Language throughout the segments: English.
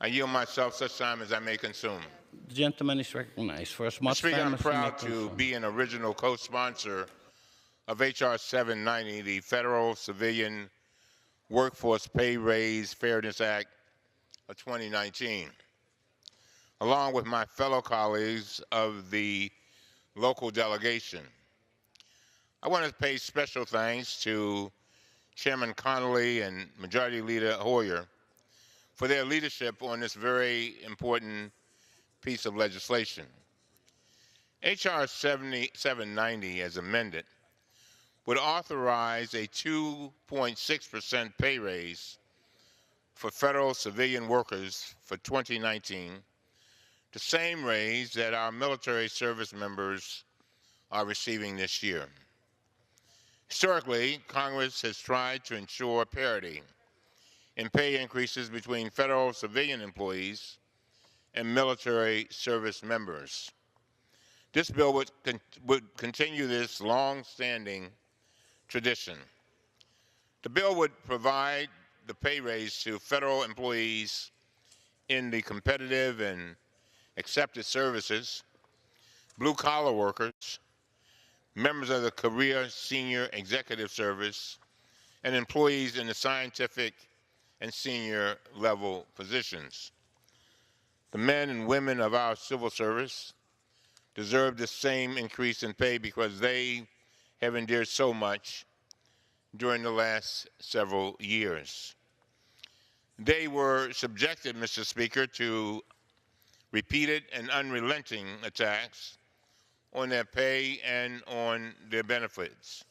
I yield myself such time as I may consume. The gentleman is recognized for as Mr. much Speaker, time I'm as he may proud to consume. be an original co-sponsor of H.R. 790, the Federal Civilian Workforce Pay Raise Fairness Act of 2019, along with my fellow colleagues of the local delegation. I want to pay special thanks to Chairman Connolly and Majority Leader Hoyer for their leadership on this very important piece of legislation. H.R. 790, as amended, would authorize a 2.6% pay raise for federal civilian workers for 2019, the same raise that our military service members are receiving this year. Historically, Congress has tried to ensure parity in pay increases between federal civilian employees and military service members. This bill would continue this long-standing tradition. The bill would provide the pay raise to federal employees in the competitive and accepted services, blue-collar workers, members of the Career Senior Executive Service, and employees in the scientific and senior level positions. The men and women of our civil service deserve the same increase in pay because they have endured so much during the last several years. They were subjected, Mr. Speaker, to repeated and unrelenting attacks on their pay and on their benefits.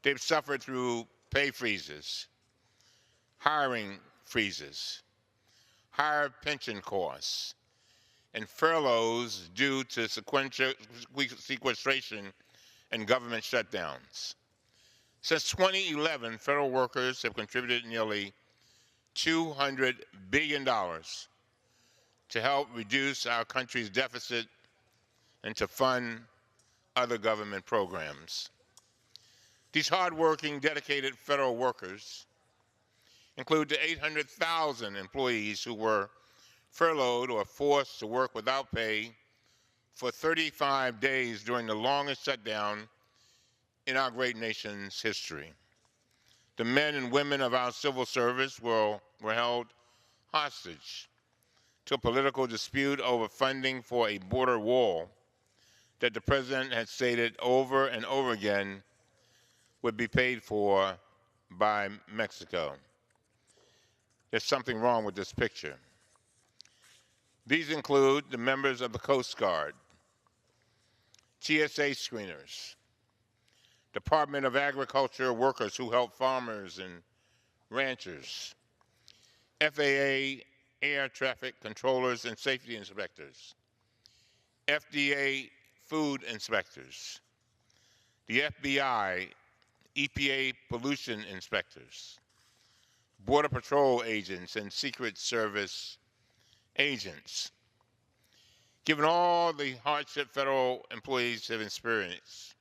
They've suffered through pay freezes, hiring freezes, higher pension costs, and furloughs due to sequestration and government shutdowns. Since 2011, federal workers have contributed nearly $200 billion to help reduce our country's deficit and to fund other government programs. These hardworking, dedicated federal workers include the 800,000 employees who were furloughed or forced to work without pay for 35 days during the longest shutdown in our great nation's history. The men and women of our civil service were held hostage to a political dispute over funding for a border wall that the president had stated over and over again would be paid for by Mexico. There's something wrong with this picture. These include the members of the Coast Guard, TSA screeners, Department of Agriculture workers who help farmers and ranchers, FAA air traffic controllers and safety inspectors, FDA food inspectors, the FBI, EPA pollution inspectors, Border Patrol agents, and Secret Service agents. Given all the hardship federal employees have experienced,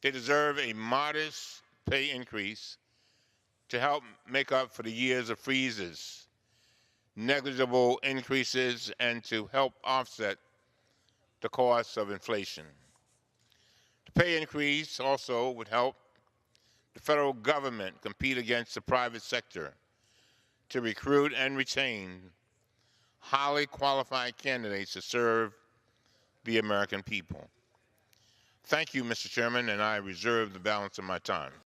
they deserve a modest pay increase to help make up for the years of freezes, negligible increases, and to help offset the costs of inflation. The pay increase also would help the federal government compete against the private sector to recruit and retain highly qualified candidates to serve the American people. Thank you, Mr. Chairman, and I reserve the balance of my time.